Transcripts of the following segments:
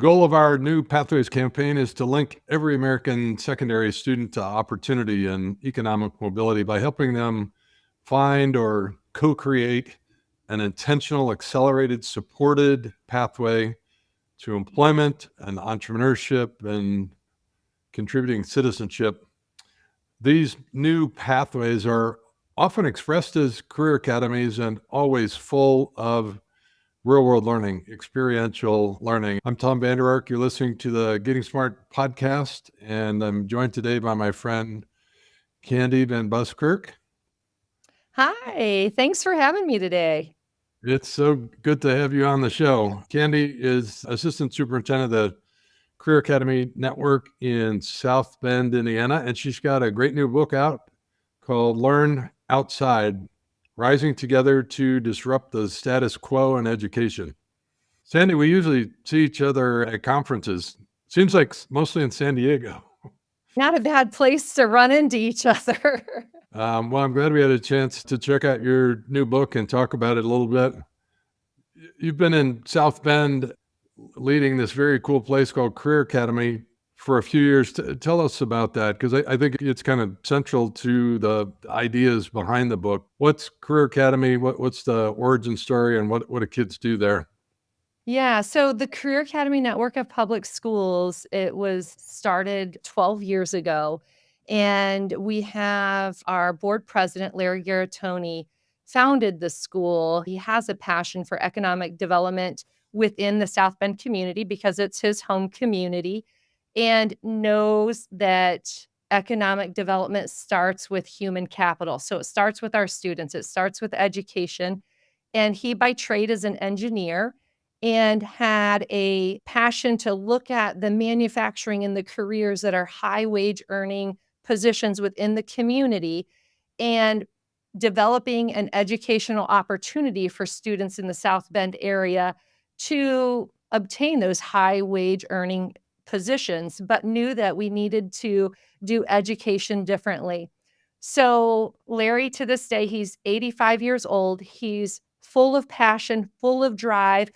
The goal of our new Pathways campaign is to link every American secondary student to opportunity and economic mobility by helping them find or co-create an intentional, accelerated, supported pathway to employment and entrepreneurship and contributing citizenship. These new pathways are often expressed as career academies and always full of real-world learning, experiential learning. I'm Tom Vander Ark. You're listening to the Getting Smart podcast, and I'm joined today by my friend Candy Van Buskirk. Hi, thanks for having me today. It's so good to have you on the show. Candy is Assistant Superintendent of the Career Academy Network in South Bend, Indiana, and she's got a great new book out called Learn Outside, Rising Together to Disrupt the Status Quo in Education. Sandy, we usually see each other at conferences. Seems like mostly in San Diego. Not a bad place to run into each other. Well, I'm glad we had a chance to check out your new book and talk about it a little bit. You've been in South Bend leading this very cool place called Career Academy for a few years. Tell us about that, because I think it's kind of central to the ideas behind the book. What's Career Academy? What's the origin story, and what do kids do there? Yeah, so the Career Academy Network of Public Schools, it was started 12 years ago. And we have our board president, Larry Garatoni, founded the school. He has a passion for economic development within the South Bend community because it's his home community, and knows that economic development starts with human capital. So it starts with our students, it starts with education. And he, by trade, is an engineer and had a passion to look at the manufacturing and the careers that are high wage earning positions within the community and developing an educational opportunity for students in the South Bend area to obtain those high wage earning positions, but knew that we needed to do education differently. So Larry, to this day, he's 85 years old. He's full of passion, full of drive,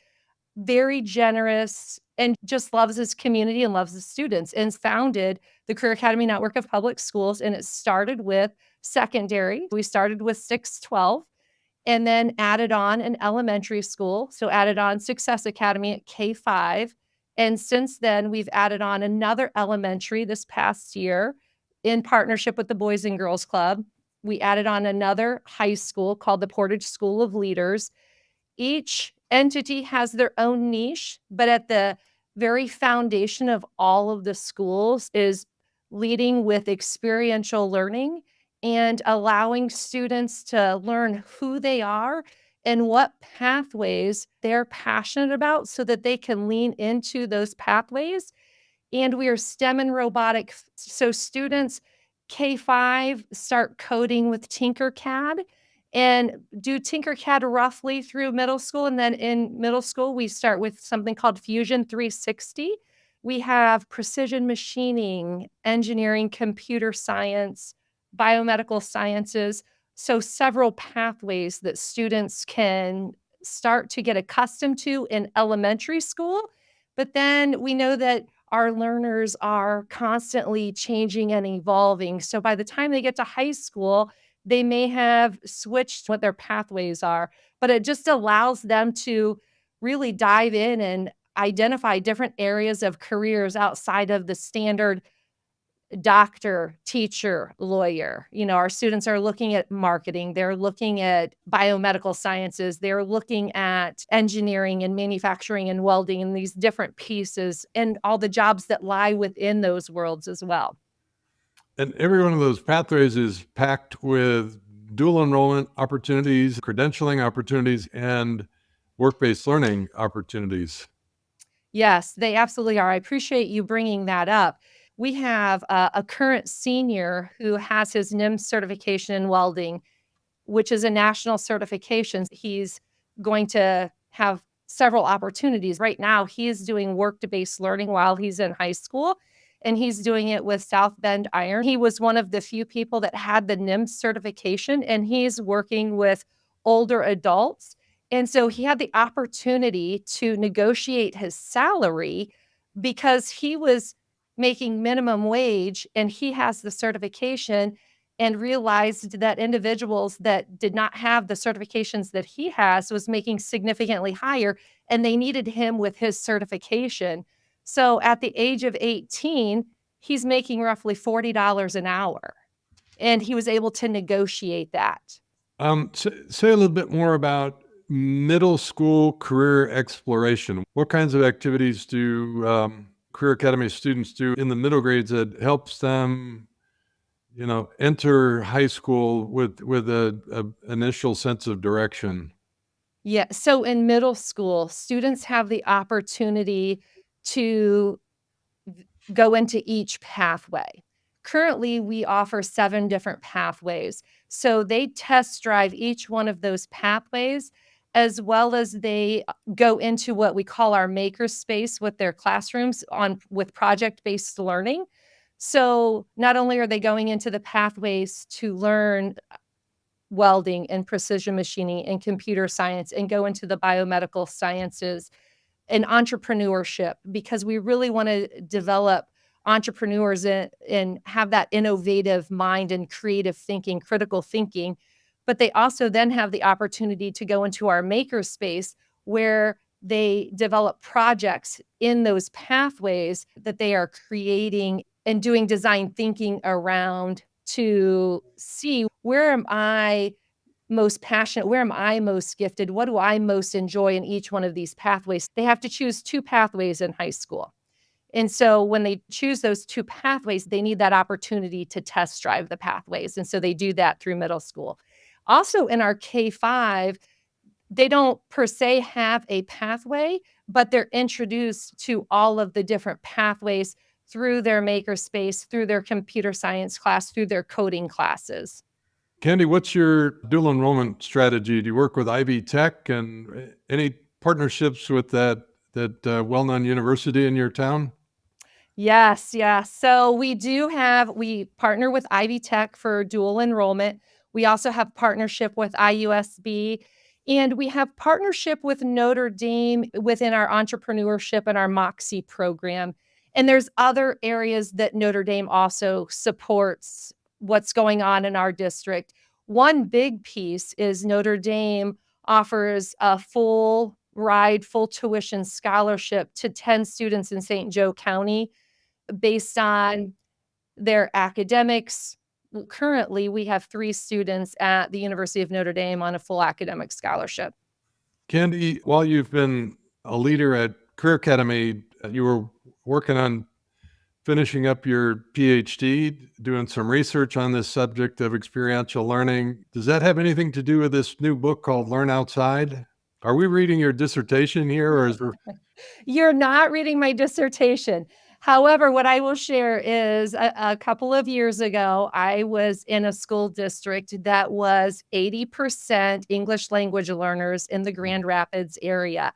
very generous, and just loves his community and loves his students, and founded the Career Academy Network of Public Schools. And it started with secondary. We started with 612 and then added on an elementary school. So added on Success Academy at K5. And since then, we've added on another elementary this past year in partnership with the Boys and Girls Club. We added on another high school called the Portage School of Leaders. Each entity has their own niche, but at the very foundation of all of the schools is leading with experiential learning and allowing students to learn who they are and what pathways they're passionate about so that they can lean into those pathways. And we are STEM and robotic. So students K5 start coding with Tinkercad and do Tinkercad roughly through middle school. And then in middle school, we start with something called Fusion 360. We have precision machining, engineering, computer science, biomedical sciences. So several pathways that students can start to get accustomed to in elementary school. But then we know that our learners are constantly changing and evolving. So by the time they get to high school, they may have switched what their pathways are, but it just allows them to really dive in and identify different areas of careers outside of the standard doctor, teacher, lawyer. Our students are looking at marketing, they're looking at biomedical sciences, they're looking at engineering and manufacturing and welding and these different pieces and all the jobs that lie within those worlds as well. And every one of those pathways is packed with dual enrollment opportunities, credentialing opportunities, and work-based learning opportunities. Yes, they absolutely are. I appreciate you bringing that up. We have a current senior who has his NIMS certification in welding, which is a national certification. He's going to have several opportunities. Right now, he is doing work-based learning while he's in high school, and he's doing it with South Bend Iron. He was one of the few people that had the NIMS certification, and he's working with older adults. And so he had the opportunity to negotiate his salary because he was making minimum wage and he has the certification, and realized that individuals that did not have the certifications that he has was making significantly higher, and they needed him with his certification. So at the age of 18, he's making roughly $40 an hour, and he was able to negotiate that. Say a little bit more about middle school career exploration. What kinds of activities do Career Academy students do in the middle grades that helps them, enter high school with a initial sense of direction? Yeah, so in middle school, students have the opportunity to go into each pathway. Currently, we offer 7 different pathways. So they test drive each one of those pathways, as well as they go into what we call our maker space with their classrooms on with project-based learning. So not only are they going into the pathways to learn welding and precision machining and computer science and go into the biomedical sciences and entrepreneurship, because we really want to develop entrepreneurs and have that innovative mind and creative thinking, critical thinking. But they also then have the opportunity to go into our maker space where they develop projects in those pathways that they are creating and doing design thinking around to see, where am I most passionate? Where am I most gifted? What do I most enjoy in each one of these pathways? They have to choose 2 pathways in high school. And so when they choose those 2 pathways, they need that opportunity to test drive the pathways. And so they do that through middle school. Also in our K-5, they don't per se have a pathway, but they're introduced to all of the different pathways through their maker space, through their computer science class, through their coding classes. Candy, what's your dual enrollment strategy? Do you work with Ivy Tech and any partnerships with that well-known university in your town? Yes, yes. So we partner with Ivy Tech for dual enrollment. We also have partnership with IUSB, and we have partnership with Notre Dame within our entrepreneurship and our Moxie program. And there's other areas that Notre Dame also supports what's going on in our district. One big piece is Notre Dame offers a full ride, full tuition scholarship to 10 students in St. Joe County based on their academics. Currently, we have 3 students at the University of Notre Dame on a full academic scholarship. Candy, while you've been a leader at Career Academy, you were working on finishing up your PhD, doing some research on this subject of experiential learning. Does that have anything to do with this new book called Learn Outside? Are we reading your dissertation here, or is there? You're not reading my dissertation. However, what I will share is a couple of years ago, I was in a school district that was 80% English language learners in the Grand Rapids area.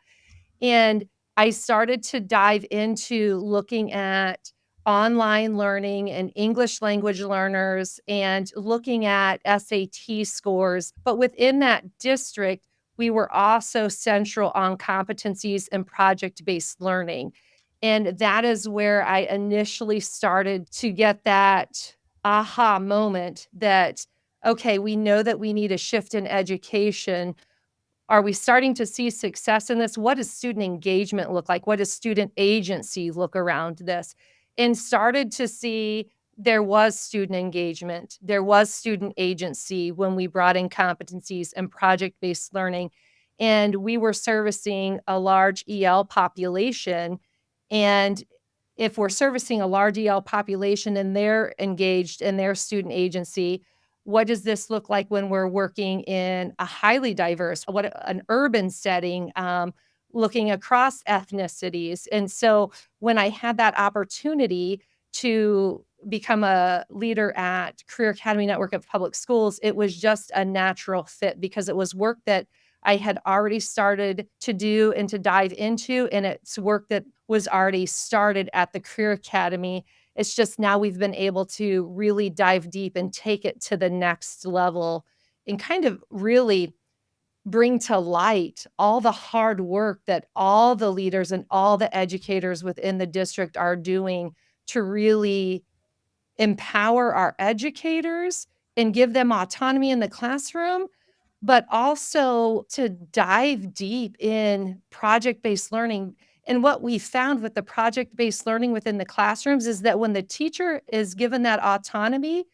And I started to dive into looking at online learning and English language learners and looking at SAT scores. But within that district, we were also central on competencies and project based learning. And that is where I initially started to get that aha moment that, okay, we know that we need a shift in education. Are we starting to see success in this? What does student engagement look like? What does student agency look around this? And started to see there was student engagement. There was student agency when we brought in competencies and project-based learning. And we were servicing a large EL population. And if we're servicing a large EL population and they're engaged in their student agency, what does this look like when we're working in a highly diverse, an urban setting, looking across ethnicities? And so when I had that opportunity to become a leader at Career Academy Network of Public Schools, it was just a natural fit because it was work that I had already started to do and to dive into, and it's work that was already started at the Career Academy. It's just now we've been able to really dive deep and take it to the next level and kind of really bring to light all the hard work that all the leaders and all the educators within the district are doing to really empower our educators and give them autonomy in the classroom, but also to dive deep in project-based learning. And what we found with the project-based learning within the classrooms is that when the teacher is given that autonomy,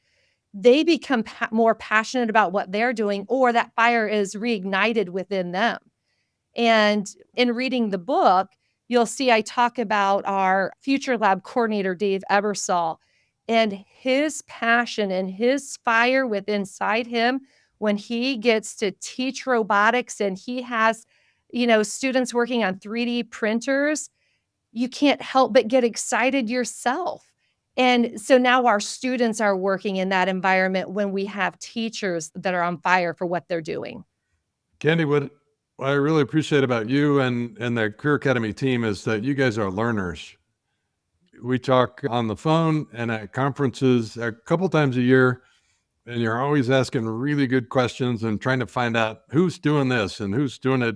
they become more passionate about what they're doing, or that fire is reignited within them. And in reading the book, you'll see I talk about our future lab coordinator, Dave Ebersol, and his passion and his fire within inside him when he gets to teach robotics and he has, students working on 3D printers. You can't help but get excited yourself. And so now our students are working in that environment when we have teachers that are on fire for what they're doing. Candy, what I really appreciate about you and the Career Academy team is that you guys are learners. We talk on the phone and at conferences a couple times a year, and you're always asking really good questions and trying to find out who's doing this and who's doing it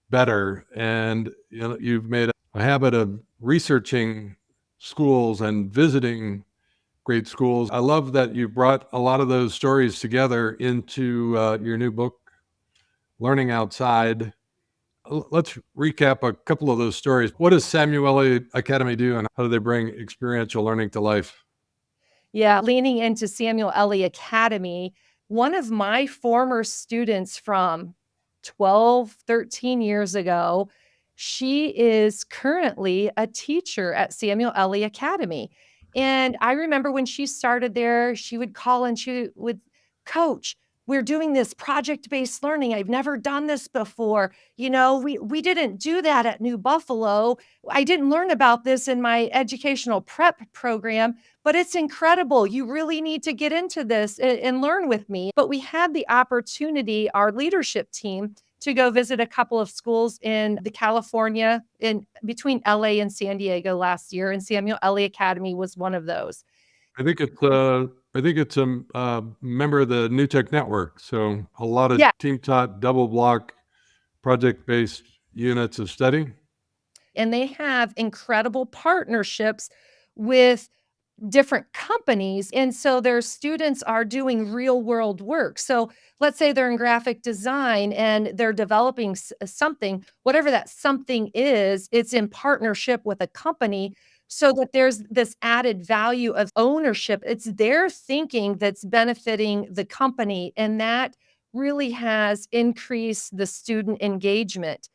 better. And you've made a habit of researching schools and visiting great schools. I love that you brought a lot of those stories together into your new book, Learning Outside. Let's recap a couple of those stories. What does Samueli Academy do, and how do they bring experiential learning to life? Yeah, leaning into Samuel Ellie Academy, one of my former students from 12, 13 years ago, she is currently a teacher at Samuel Ellie Academy. And I remember when she started there, she would call and she would, Coach, we're doing this project-based learning. I've never done this before. We didn't do that at New Buffalo. I didn't learn about this in my educational prep program, but it's incredible. You really need to get into this and learn with me. But we had the opportunity, our leadership team, to go visit a couple of schools in the California, in between LA and San Diego last year, and Samuel Ellie Academy was one of those. I think it's a member of the New Tech Network. So a lot of Yeah. team taught double block project based units of study. And they have incredible partnerships with different companies. And so their students are doing real world work. So let's say they're in graphic design and they're developing something, whatever that something is, it's in partnership with a company so that there's this added value of ownership. It's their thinking that's benefiting the company. And that really has increased the student engagement.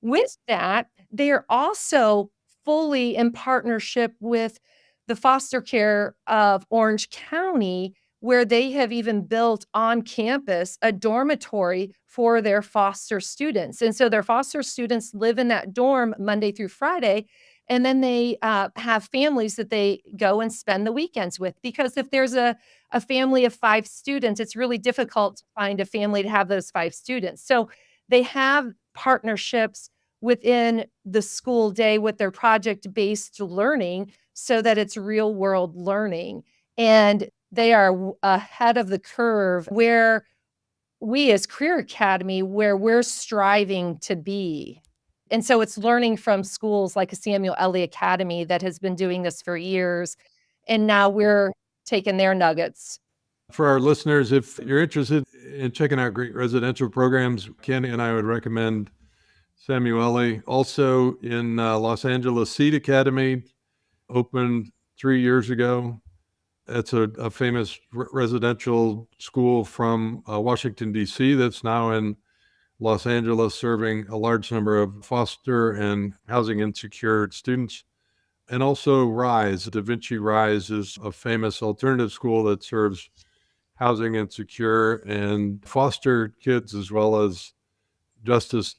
With that, they are also fully in partnership with the foster care of Orange County, where they have even built on campus a dormitory for their foster students. And so their foster students live in that dorm Monday through Friday. And then they have families that they go and spend the weekends with. Because if there's a family of 5 students, it's really difficult to find a family to have those 5 students. So they have partnerships within the school day with their project-based learning so that it's real world learning. And they are ahead of the curve where we as Career Academy, where we're striving to be. And so it's learning from schools like a Samuel Ellie Academy that has been doing this for years. And now we're taking their nuggets. For our listeners, if you're interested in checking out great residential programs, Candy and I would recommend Samueli. Also in Los Angeles, Seed Academy opened 3 years ago. It's a famous residential school from Washington, D.C. that's now in Los Angeles, serving a large number of foster and housing insecure students. And also Rise, Da Vinci Rise is a famous alternative school that serves housing insecure and foster kids as well as justice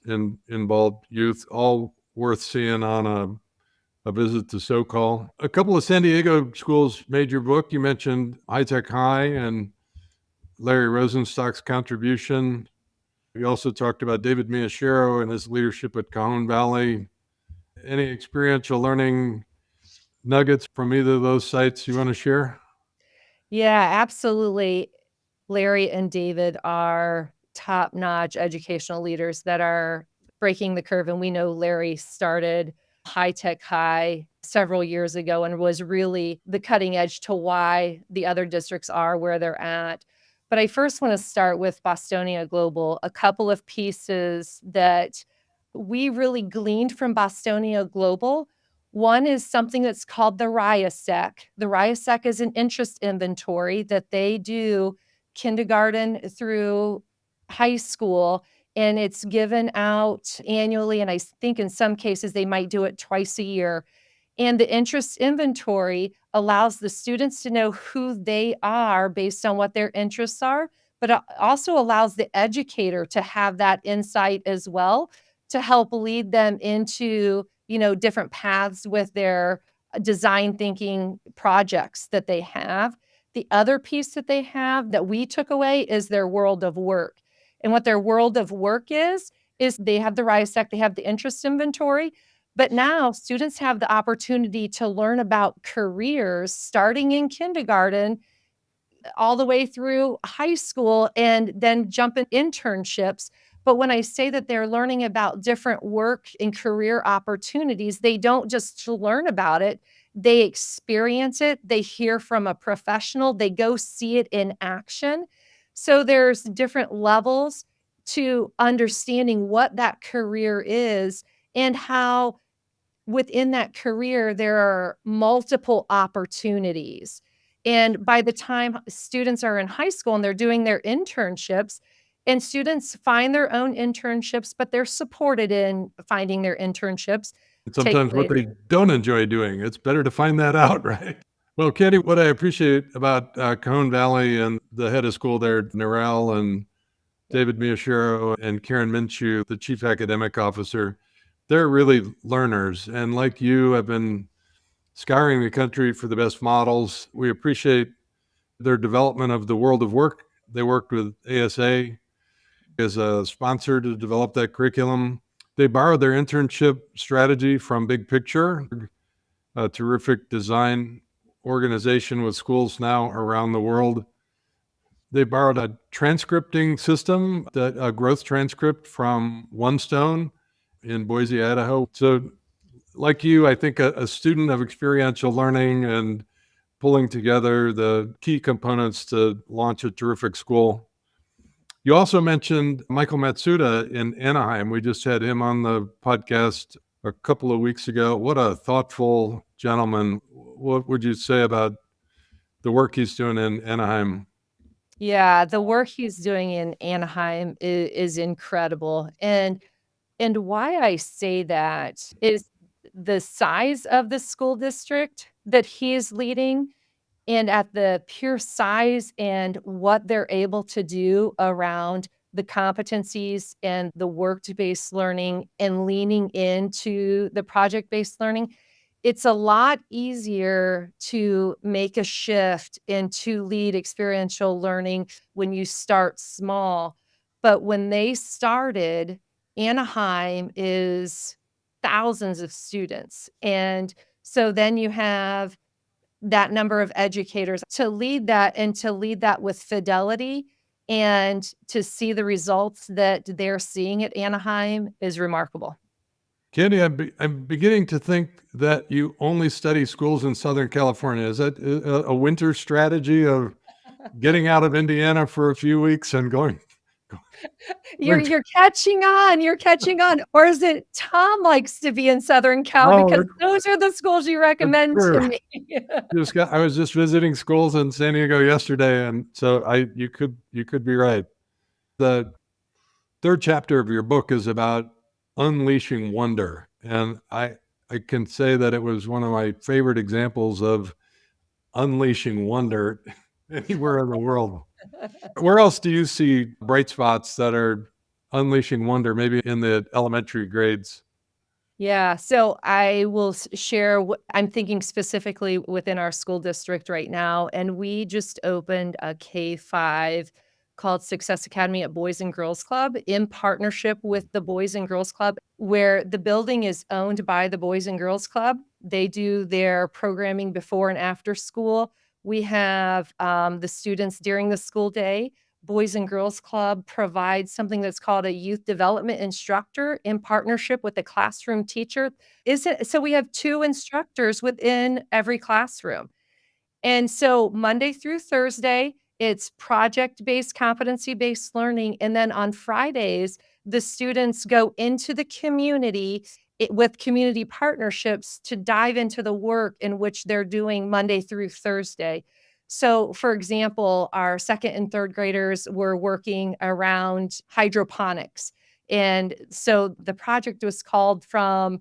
involved youth, all worth seeing on a visit to SoCal. A couple of San Diego schools made your book. You mentioned High Tech High and Larry Rosenstock's contribution. You also talked about David Miyashiro and his leadership at Cajon Valley. Any experiential learning nuggets from either of those sites you want to share? Yeah, absolutely. Larry and David are top-notch educational leaders that are breaking the curve. And we know Larry started High Tech High several years ago and was really the cutting edge to why the other districts are where they're at. But I first want to start with Bostonia Global, a couple of pieces that we really gleaned from Bostonia Global. One is something that's called the RIASEC. The RIASEC is an interest inventory that they do kindergarten through high school, and it's given out annually. And I think in some cases they might do it twice a year. And the interest inventory allows the students to know who they are based on what their interests are, but it also allows the educator to have that insight as well to help lead them into, different paths with their design thinking projects that they have. The other piece that they have that we took away is their world of work. And what their world of work is they have the RISEC, they have the interest inventory, but now students have the opportunity to learn about careers starting in kindergarten all the way through high school and then jump in internships. But when I say that they're learning about different work and career opportunities, they don't just learn about it, they experience it, they hear from a professional, they go see it in action. So there's different levels to understanding what that career is and how within that career, there are multiple opportunities. And by the time students are in high school and they're doing their internships, and students find their own internships, but they're supported in finding their internships. And sometimes what they don't enjoy doing. It's better to find that out, right? Well, Candy, what I appreciate about Cajon Valley and the head of school there, Narelle, and David Miyashiro and Karen Minshew, the chief academic officer, they're really learners. And like you, have been scouring the country for the best models. We appreciate their development of the world of work. They worked with ASA as a sponsor to develop that curriculum. They borrowed their internship strategy from Big Picture, a terrific design organization with schools now around the world. They borrowed a transcripting system, a growth transcript from One Stone in Boise, Idaho. So like you, I think a student of experiential learning and pulling together the key components to launch a terrific school. You also mentioned Michael Matsuda in Anaheim. We just had him on the podcast a couple of weeks ago. What a thoughtful gentleman. What would you say about the work he's doing in Anaheim? Yeah, the work he's doing in Anaheim is incredible. And why I say that is the size of the school district that he is leading and at the pure size and what they're able to do around the competencies and the work-based learning and leaning into the project-based learning, it's a lot easier to make a shift and to lead experiential learning when you start small. But when they started, Anaheim is thousands of students. And so then you have that number of educators to lead that and to lead that with fidelity and to see the results that they're seeing at Anaheim is remarkable. Candy, I'm beginning to think that you only study schools in Southern California. Is that a winter strategy of getting out of Indiana for a few weeks and going? You're catching on. You're catching on. Or is it Tom likes to be in Southern Cal No, because those are the schools you recommend to me. I was just visiting schools in San Diego yesterday, and so you could be right. The third chapter of your book is about unleashing wonder, and I can say that it was one of my favorite examples of unleashing wonder anywhere in the world. Where else do you see bright spots that are unleashing wonder, maybe in the elementary grades? Yeah, so I will share what I'm thinking specifically within our school district right now. And we just opened a K-5 called Success Academy at Boys and Girls Club in partnership with the Boys and Girls Club, where the building is owned by the Boys and Girls Club. They do their programming before and after school. We have the students during the school day, Boys and Girls Club provides something that's called a youth development instructor in partnership with a classroom teacher. So we have 2 instructors within every classroom. And so Monday through Thursday, it's project-based, competency-based learning, and then on Fridays, the students go into the community with community partnerships to dive into the work in which they're doing Monday through Thursday. So, for example, our 2nd and 3rd graders were working around hydroponics, and so the project was called From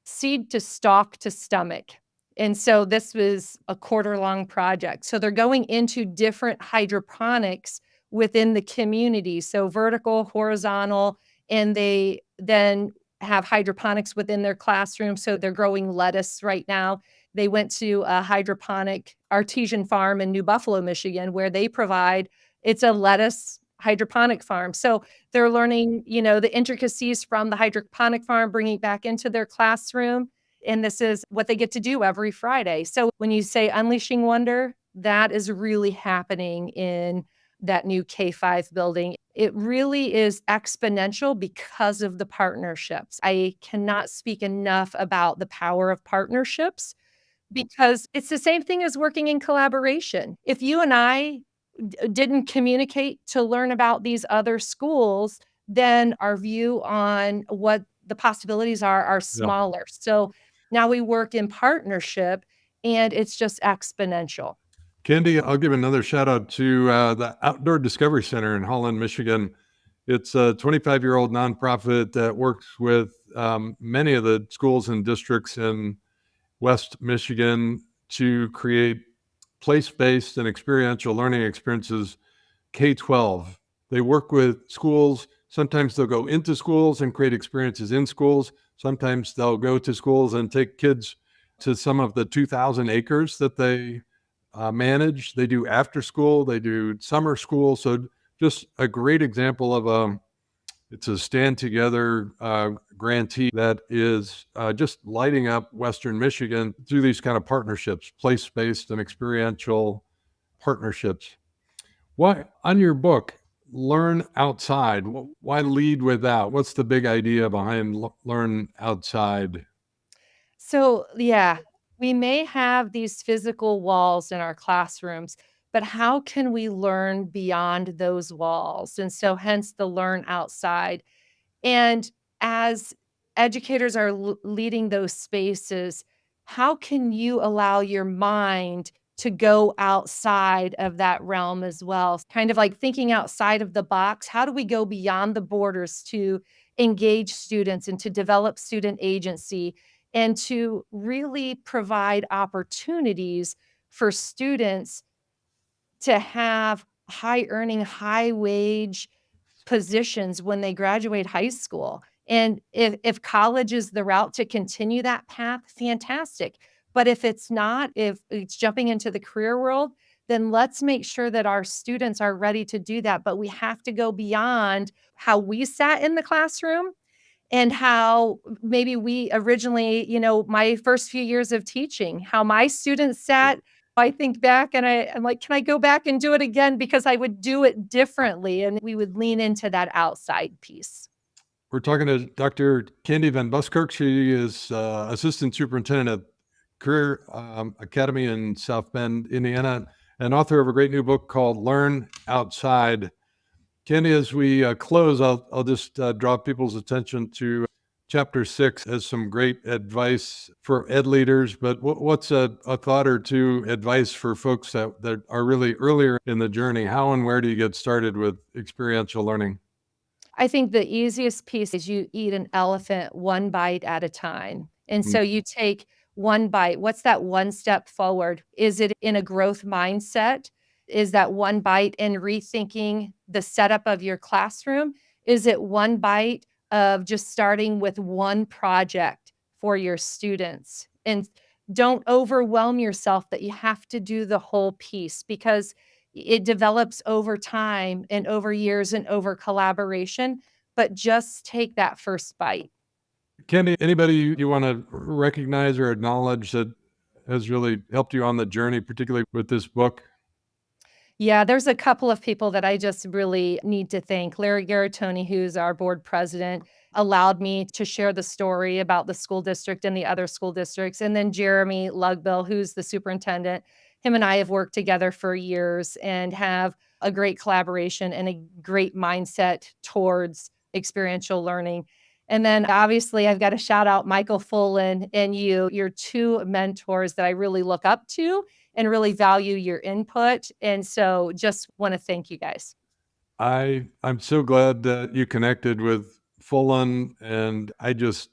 Seed to Stalk to Stomach. And so this was a quarter-long project. So they're going into different hydroponics within the community, so vertical, horizontal, and they then have hydroponics within their classroom, so they're growing lettuce right now. They went to a hydroponic artesian farm in New Buffalo, Michigan, where they provide it's a lettuce hydroponic farm. So they're learning, the intricacies from the hydroponic farm, bringing it back into their classroom. And this is what they get to do every Friday. So when you say unleashing wonder, that is really happening in that new K-5 building. It really is exponential because of the partnerships. I cannot speak enough about the power of partnerships because it's the same thing as working in collaboration. If you and I didn't communicate to learn about these other schools, then our view on what the possibilities are Yeah. smaller. So now we work in partnership and it's just exponential. Candy, I'll give another shout out to the Outdoor Discovery Center in Holland, Michigan. It's a 25-year-old nonprofit that works with many of the schools and districts in West Michigan to create place-based and experiential learning experiences K-12. They work with schools. Sometimes they'll go into schools and create experiences in schools. Sometimes they'll go to schools and take kids to some of the 2,000 acres that they manage. They do after school, they do summer school. So just a great example of it's a stand together grantee that is just lighting up Western Michigan through these kind of partnerships, place-based and experiential partnerships. Why, on your book, Learn Outside, why lead with that? What's the big idea behind Learn Outside? So, yeah, we may have these physical walls in our classrooms, but how can we learn beyond those walls? And so, hence the learn outside. And as educators are leading those spaces, how can you allow your mind to go outside of that realm as well? Kind of like thinking outside of the box. How do we go beyond the borders to engage students and to develop student agency and to really provide opportunities for students to have high earning, high wage positions when they graduate high school. And if college is the route to continue that path, fantastic. But if it's not, if it's jumping into the career world, then let's make sure that our students are ready to do that. But we have to go beyond how we sat in the classroom and how maybe we originally, my first few years of teaching, how my students sat. I think back and I'm like, can I go back and do it again? Because I would do it differently. And we would lean into that outside piece. We're talking to Dr. Candy Van Buskirk. She is Assistant Superintendent at Career Academy in South Bend, Indiana, and author of a great new book called Learn Outside. Candy, as we close, I'll just draw people's attention to Chapter 6 as some great advice for ed leaders, but what's a thought or two advice for folks that are really earlier in the journey? How and where do you get started with experiential learning? I think the easiest piece is you eat an elephant one bite at a time. And Mm. so you take one bite. What's that one step forward? Is it in a growth mindset? Is that one bite in rethinking the setup of your classroom? Is it one bite of just starting with one project for your students? And don't overwhelm yourself that you have to do the whole piece because it develops over time and over years and over collaboration, but just take that first bite. Candy, anybody you want to recognize or acknowledge that has really helped you on the journey, particularly with this book? Yeah, there's a couple of people that I just really need to thank. Larry Garatoni, who's our board president, allowed me to share the story about the school district and the other school districts. And then Jeremy Lugbill, who's the superintendent. Him and I have worked together for years and have a great collaboration and a great mindset towards experiential learning. And then obviously, I've got to shout out Michael Fullen and you. You're two mentors that I really look up to and really value your input. And so just want to thank you guys. I'm so glad that you connected with Fullen, and I just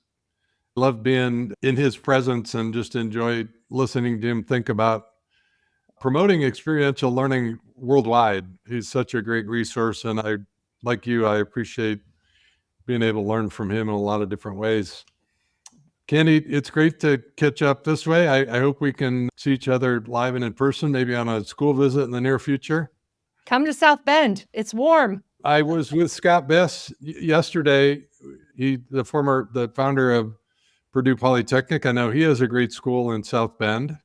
love being in his presence and just enjoy listening to him think about promoting experiential learning worldwide. He's such a great resource, and like you, I appreciate being able to learn from him in a lot of different ways. Candy, it's great to catch up this way. I hope we can see each other live and in person, maybe on a school visit in the near future. Come to South Bend. It's warm. I was with Scott Bess yesterday. The founder of Purdue Polytechnic. I know he has a great school in South Bend.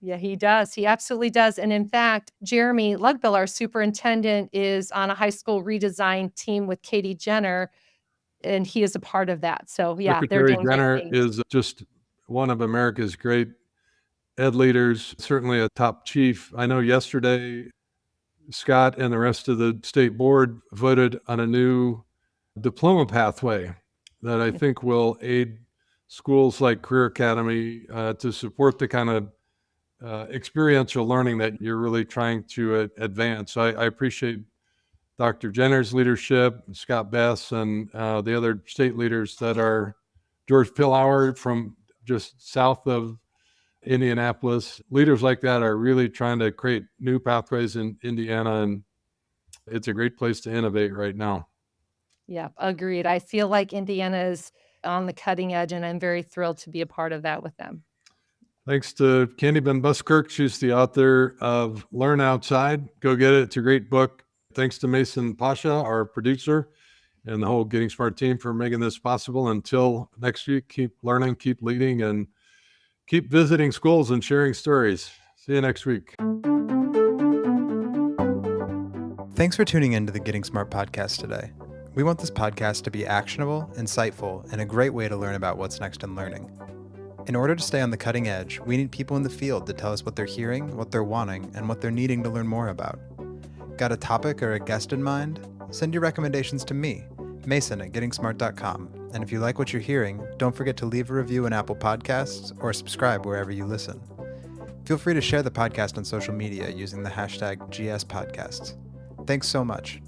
Yeah, he does. He absolutely does. And in fact, Jeremy Lugbill, our superintendent, is on a high school redesign team with Katie Jenner, and he is a part of that. So yeah, they're Secretary doing great Jenner things. is just one of America's great ed leaders, certainly a top chief. I know yesterday, Scott and the rest of the state board voted on a new diploma pathway that I think will aid schools like Career Academy to support the kind of experiential learning that you're really trying to advance. I appreciate Dr. Jenner's leadership, Scott Bess, and the other state leaders that are George Pillauer from just south of Indianapolis. Leaders like that are really trying to create new pathways in Indiana, and it's a great place to innovate right now. Yeah, agreed. I feel like Indiana is on the cutting edge, and I'm very thrilled to be a part of that with them. Thanks to Candy Ben Buskirk. She's the author of Learn Outside. Go get it. It's a great book. Thanks to Mason Pasha, our producer, and the whole Getting Smart team for making this possible. Until next week, keep learning, keep leading, and keep visiting schools and sharing stories. See you next week. Thanks for tuning in to the Getting Smart podcast today. We want this podcast to be actionable, insightful, and a great way to learn about what's next in learning. In order to stay on the cutting edge, we need people in the field to tell us what they're hearing, what they're wanting, and what they're needing to learn more about. Got a topic or a guest in mind? Send your recommendations to me, Mason at gettingsmart.com. And if you like what you're hearing, don't forget to leave a review in Apple Podcasts or subscribe wherever you listen. Feel free to share the podcast on social media using the hashtag GSPodcasts. Thanks so much.